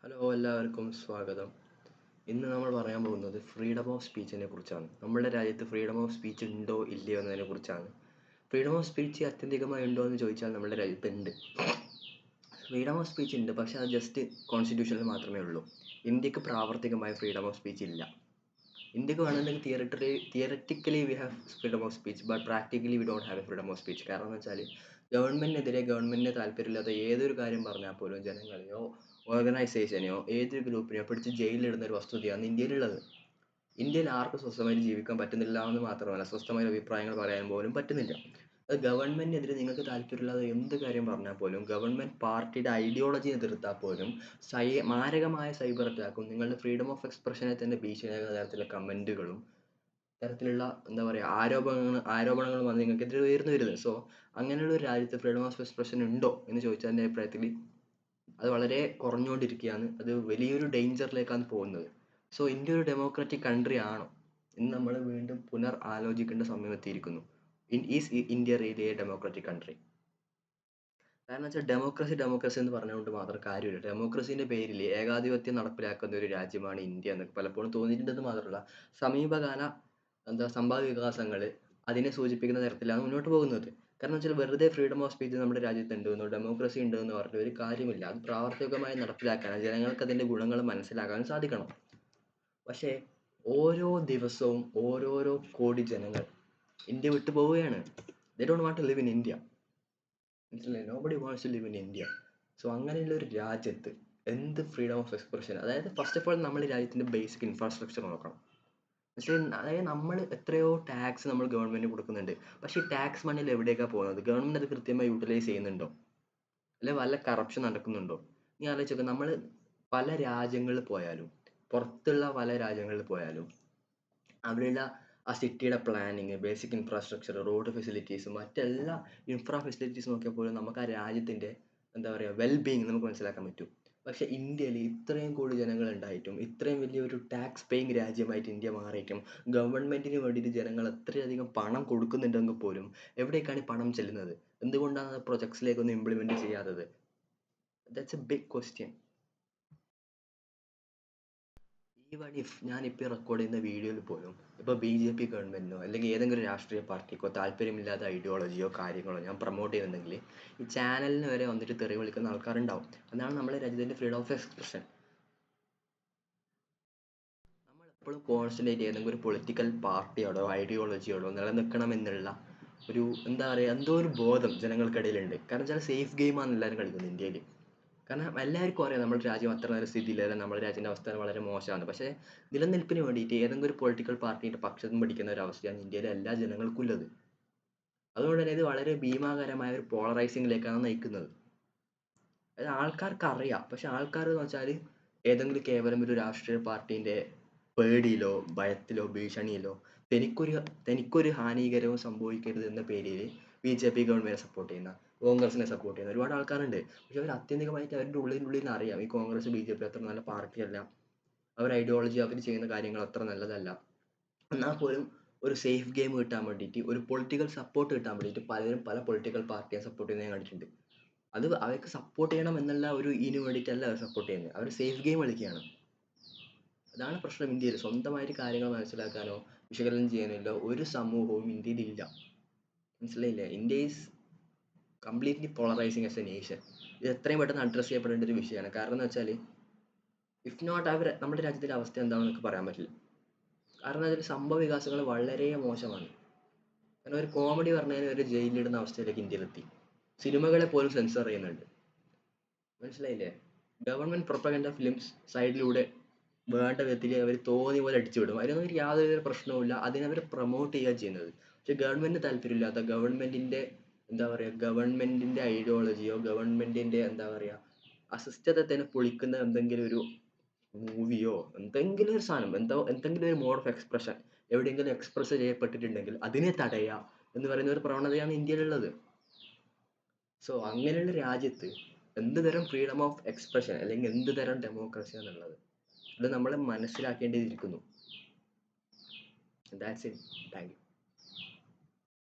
Hello, എല്ലാവർക്കും സ്വാഗതം. ഇന്ന് നമ്മൾ പറയാൻ പോകുന്നത് ഫ്രീഡം ഓഫ് സ്പീച്ചിനെ കുറിച്ചാണ്. നമ്മുടെ രാജ്യത്ത് ഫ്രീഡം ഓഫ് സ്പീച്ച് ഉണ്ടോ ഇല്ലയോ എന്നതിനെ കുറിച്ചാണ്. ഫ്രീഡം ഓഫ് സ്പീച്ച് ആത്യന്തികമായി ഉണ്ടോ എന്ന് ചോദിച്ചാൽ നമ്മുടെ രാജ്യത്ത് ഉണ്ട്. ഫ്രീഡം ഓഫ് സ്പീച്ച് ഉണ്ട്, പക്ഷേ അത് ജസ്റ്റ് കോൺസ്റ്റിറ്റ്യൂഷനിൽ മാത്രമേ ഉള്ളൂ. ഇന്ത്യക്ക് പ്രാവർത്തികമായ ഫ്രീഡം ഓഫ് സ്പീച്ച് ഇല്ല. ഇന്ത്യക്ക് വേണമെങ്കിൽ theoretically we have freedom of speech, but practically we don't have A freedom of speech. കാരണം എന്ന് വെച്ചാൽ ഗവൺമെൻറ്റിനെതിരെ ഗവൺമെൻറ്റിന് താല്പര്യമില്ലാത്ത ഏതൊരു കാര്യം പറഞ്ഞാൽ പോലും ജനങ്ങളെയോ ഓർഗനൈസേഷനെയോ ഏതൊരു ഗ്രൂപ്പിനെയോ പിടിച്ച് ജയിലിലിടുന്ന ഒരു വസ്തുതയാണ് ഇന്ത്യയിലുള്ളത്. ഇന്ത്യയിൽ ആർക്കും സ്വസ്ഥമായിട്ട് ജീവിക്കാൻ പറ്റുന്നില്ല എന്ന് മാത്രമല്ല, സ്വസ്ഥമായ അഭിപ്രായങ്ങൾ പറയാൻ പോലും പറ്റുന്നില്ല. അത് ഗവൺമെൻറ്റിനെതിരെ നിങ്ങൾക്ക് താല്പര്യമില്ലാതെ എന്ത് കാര്യം പറഞ്ഞാൽ പോലും, ഗവൺമെൻറ് പാർട്ടിയുടെ ഐഡിയോളജി എതിർത്താൽ പോലും മാരകമായ സൈബർ അറ്റാക്കും നിങ്ങളുടെ ഫ്രീഡം ഓഫ് എക്സ്പ്രഷനെ തന്നെ ഭീഷണിയാക്കുന്ന തരത്തിലുള്ള കമൻറ്റുകളും തരത്തിലുള്ള എന്താ പറയുക ആരോപണങ്ങളും വന്ന് നിങ്ങൾക്കെതിരെ ഉയർന്നു വരുന്നത്. സോ അങ്ങനെയുള്ള ഒരു രാജ്യത്ത് ഫ്രീഡം ഓഫ് എക്സ്പ്രഷൻ ഉണ്ടോ എന്ന് ചോദിച്ചാൽ എൻ്റെ അഭിപ്രായത്തിൽ അത് വളരെ കുറഞ്ഞുകൊണ്ടിരിക്കുകയാണ്. അത് വലിയൊരു ഡേഞ്ചറിലേക്കാണ് പോകുന്നത്. സോ ഇന്ത്യ ഒരു ഡെമോക്രാറ്റിക് കൺട്രി ആണോ എന്ന് നമ്മൾ വീണ്ടും ആലോചിക്കേണ്ട സമയം എത്തിയിരിക്കുന്നു. Is India really A democratic country? കാരണം വെച്ചാൽ ഡെമോക്രസി എന്ന് പറഞ്ഞുകൊണ്ട് മാത്രം കാര്യമില്ല. ഡെമോക്രസീൻ്റെ പേരിൽ ഏകാധിപത്യം നടപ്പിലാക്കുന്ന ഒരു രാജ്യമാണ് ഇന്ത്യ എന്ന് പലപ്പോഴും തോന്നിയിട്ടുണ്ടെന്ന് മാത്രമല്ല, സമീപകാല സംഭവ വികാസങ്ങൾ അതിനെ സൂചിപ്പിക്കുന്ന തരത്തിലാണ് മുന്നോട്ട് പോകുന്നത്. കാരണം വെച്ചാൽ വെറുതെ ഫ്രീഡം ഓഫ് സ്പീച്ച് നമ്മുടെ രാജ്യത്ത് ഉണ്ടെന്നോ ഡെമോക്രസി ഉണ്ടെന്ന് പറഞ്ഞിട്ട് ഒരു കാര്യമില്ല. അത് പ്രാവർത്തികമായി നടപ്പിലാക്കാനും ജനങ്ങൾക്ക് അതിൻ്റെ ഗുണങ്ങൾ മനസ്സിലാക്കാനും സാധിക്കണം. പക്ഷേ ഓരോ ദിവസവും ഓരോരോ കോടി ജനങ്ങൾ ഇന്ത്യ വിട്ടു പോവുകയാണ്. They don't want to live in India. മനസ്സിലായി? Nobody wants to live in India. So അങ്ങനെയുള്ള ഒരു രാജ്യത്ത് എന്ത് ഫ്രീഡം ഓഫ് എക്സ്പ്രഷൻ? അതായത് ഫസ്റ്റ് ഓഫ് ഓൾ നമ്മൾ ഈ രാജ്യത്തിൻ്റെ ബേസിക് ഇൻഫ്രാസ്ട്രക്ചർ നോക്കണം. പക്ഷേ അതായത് നമ്മൾ എത്രയോ ടാക്സ് നമ്മൾ ഗവൺമെൻറ് കൊടുക്കുന്നുണ്ട്. പക്ഷേ ഈ ടാക്സ് മണിയിൽ എവിടേക്കാണ് പോകുന്നത്? ഗവൺമെൻറ് അത് കൃത്യമായി യൂട്ടിലൈസ് ചെയ്യുന്നുണ്ടോ? അല്ലെ വല്ല കറപ്ഷൻ നടക്കുന്നുണ്ടോ? നീ ആലോചിച്ച് നോക്ക്, നമ്മൾ പല രാജ്യങ്ങളിൽ പോയാലും, പുറത്തുള്ള പല രാജ്യങ്ങളിൽ പോയാലും അവിടെയുള്ള ആ സിറ്റിയുടെ പ്ലാനിങ്, ബേസിക് ഇൻഫ്രാസ്ട്രക്ചർ, റോഡ് ഫെസിലിറ്റീസും മറ്റെല്ലാ ഫെസിലിറ്റീസ് നോക്കിയാൽ പോലും നമുക്ക് ആ രാജ്യത്തിൻ്റെ എന്താ പറയുക വെൽ-ബീയിങ് നമുക്ക് മനസ്സിലാക്കാൻ പറ്റും. പക്ഷേ ഇന്ത്യയിൽ ഇത്രയും കോടി ജനങ്ങൾ ഉണ്ടായിട്ടും, ഇത്രയും വലിയൊരു ടാക്സ് പേയിങ് രാജ്യമായിട്ട് ഇന്ത്യ മാറിയിട്ടും, ഗവൺമെൻറ്റിന് വേണ്ടിയിട്ട് ജനങ്ങൾ അത്രയധികം പണം കൊടുക്കുന്നുണ്ടെങ്കിൽ പോലും എവിടേക്കാണ് ഈ പണം ചെല്ലുന്നത്? എന്തുകൊണ്ടാണ് പ്രൊജക്ട്സിലേക്കൊന്നും ഇംപ്ലിമെൻറ്റ് ചെയ്യാത്തത്? That's a big question. Even if ഞാനിപ്പോൾ റെക്കോർഡ് ചെയ്യുന്ന വീഡിയോയിൽ പോലും ഇപ്പോൾ BJP ഗവൺമെൻറ്റിനോ അല്ലെങ്കിൽ ഏതെങ്കിലും രാഷ്ട്രീയ പാർട്ടിക്കോ താല്പര്യമില്ലാത്ത ഐഡിയോളജിയോ കാര്യങ്ങളോ ഞാൻ പ്രൊമോട്ട് ചെയ്യുന്നുണ്ടെങ്കിൽ ഈ ചാനലിന് വരെ വന്നിട്ട് തെറി വിളിക്കുന്ന ആൾക്കാരുണ്ടാവും. അതാണ് നമ്മുടെ രാജ്യത്തിൻ്റെ ഫ്രീഡം ഓഫ് എക്സ്പ്രഷൻ. നമ്മളെപ്പോഴും കോൺസെൻട്രേറ്റ് ഏതെങ്കിലും ഒരു പൊളിറ്റിക്കൽ പാർട്ടിയോടോ ഐഡിയോളജിയോടോ നിലനിൽക്കണമെന്നുള്ള ഒരു എന്താ പറയുക, എന്തോ ഒരു ബോധം ജനങ്ങൾക്കിടയിലുണ്ട്. കാരണം വെച്ചാൽ സേഫ് ഗെയിമാണ് എല്ലാവരും കളിക്കുന്നത് ഇന്ത്യയിൽ. കാരണം എല്ലാവർക്കും അറിയാം നമ്മുടെ രാജ്യം അത്ര നല്ല സ്ഥിതിയിലല്ല, നമ്മുടെ രാജ്യത്തിൻ്റെ അവസ്ഥ വളരെ മോശമാണ്. പക്ഷേ നിലനിൽപ്പിന് വേണ്ടിയിട്ട് ഏതെങ്കിലും ഒരു പൊളിറ്റിക്കൽ പാർട്ടിയുടെ പക്ഷത്തും പിടിക്കുന്ന ഒരു അവസ്ഥയാണ് ഇന്ത്യയിലെ എല്ലാ ജനങ്ങൾക്കും ഉള്ളത്. അതുകൊണ്ട് തന്നെ ഇത് വളരെ ഭീമാകരമായ ഒരു പോളറൈസിങ്ങിലേക്കാണ് നയിക്കുന്നത്. അത് ആൾക്കാർക്ക് അറിയാം, പക്ഷെ ആൾക്കാർ എന്ന് വെച്ചാൽ ഏതെങ്കിലും കേവലം ഒരു രാഷ്ട്രീയ പാർട്ടീൻ്റെ പേടിയിലോ ഭയത്തിലോ ഭീഷണിയിലോ തനിക്കൊരു തനിക്കൊരു ഹാനികരവും സംഭവിക്കരുത് എന്ന പേരിൽ BJP ഗവൺമെൻറ്റിനെ സപ്പോർട്ട് ചെയ്യുന്ന, കോൺഗ്രസിനെ സപ്പോർട്ട് ചെയ്യുന്ന ഒരുപാട് ആൾക്കാരുണ്ട്. പക്ഷെ അവർ ആത്യന്തികമായിട്ട് അവരുടെ ഉള്ളിൽ അറിയാം ഈ കോൺഗ്രസ് BJP അത്ര നല്ല പാർട്ടിയല്ല, അവർ ഐഡിയോളജി അവർ ചെയ്യുന്ന കാര്യങ്ങൾ അത്ര നല്ലതല്ല. എന്നാൽ പോലും ഒരു സേഫ് ഗെയിം കിട്ടാൻ വേണ്ടിയിട്ട്, ഒരു പൊളിറ്റിക്കൽ സപ്പോർട്ട് കിട്ടാൻ വേണ്ടിയിട്ട് പലരും പല പൊളിറ്റിക്കൽ പാർട്ടിയെ സപ്പോർട്ട് ചെയ്യുന്നത് ഞാൻ കണ്ടിട്ടുണ്ട്. അത് അവർക്ക് സപ്പോർട്ട് ചെയ്യണം എന്നുള്ള ഒരു ഇതിന് വേണ്ടിയിട്ടല്ല അവർ സപ്പോർട്ട് ചെയ്യുന്നത്, അവർ സേഫ് ഗെയിം കളിക്കുകയാണ്. അതാണ് പ്രശ്നം ഇന്ത്യയിൽ. സ്വന്തമായിട്ട് കാര്യങ്ങൾ മനസ്സിലാക്കാനോ വിശകലനം ചെയ്യാനോ ഒരു സമൂഹവും ഇന്ത്യയിലില്ല. മനസ്സിലായില്ലേ? India is completely polarising as A nation. ഇത് എത്രയും പെട്ടെന്ന് അഡ്രസ്സ് ചെയ്യപ്പെടേണ്ട ഒരു വിഷയമാണ്. കാരണം എന്ന് വെച്ചാൽ ഇഫ് നോട്ട് അവർ നമ്മുടെ രാജ്യത്തിൻ്റെ അവസ്ഥ എന്താണെന്ന് നമുക്ക് പറയാൻ പറ്റില്ല. കാരണം അതിൽ സംഭവ വികാസങ്ങൾ വളരെ മോശമാണ്. കാരണം ഒരു കോമഡി പറഞ്ഞതിന് ഒരു ജയിലിലിടുന്ന അവസ്ഥയിലേക്ക് ഇന്ത്യയിലെത്തി. സിനിമകളെ പോലും സെൻസർ ചെയ്യുന്നുണ്ട്. മനസ്സിലായില്ലേ? ഗവൺമെൻറ് പ്രൊപ്പഗൻഡ ഫിലിംസ് സൈഡിലൂടെ വേണ്ട വിധത്തിൽ അവർ തോന്നിയ പോലെ അടിച്ചു വിടും. അതിനൊന്നും യാതൊരു പ്രശ്നവുമില്ല. അതിനവർ പ്രൊമോട്ട് ചെയ്യുകയാണ് ചെയ്യുന്നത്. പക്ഷെ ഗവൺമെൻറ്റിന് താല്പര്യമില്ലാത്ത, ഗവൺമെൻറ്റിൻ്റെ എന്താ പറയുക, ഗവൺമെൻറ്റിൻ്റെ ഐഡിയോളജിയോ ഗവൺമെൻറ്റിൻ്റെ എന്താ പറയുക അസിസ്റ്റത്തെ പൊളിക്കുന്ന എന്തെങ്കിലും ഒരു മൂവിയോ എന്തെങ്കിലും ഒരു സാധനം, എന്തെങ്കിലും ഒരു മോഡ് ഓഫ് എക്സ്പ്രഷൻ എവിടെയെങ്കിലും എക്സ്പ്രസ് ചെയ്യപ്പെട്ടിട്ടുണ്ടെങ്കിൽ അതിനെ തടയുക എന്ന് പറയുന്ന ഒരു പ്രവണതയാണ് ഇന്ത്യയിലുള്ളത്. സോ അങ്ങനെയുള്ള രാജ്യത്ത് എന്ത് തരം ഫ്രീഡം ഓഫ് എക്സ്പ്രഷൻ അല്ലെങ്കിൽ എന്ത് തരം ഡെമോക്രസിയാണുള്ളത്? അത് നമ്മൾ മനസ്സിലാക്കേണ്ടിയിരിക്കുന്നു. That's it. Thank U.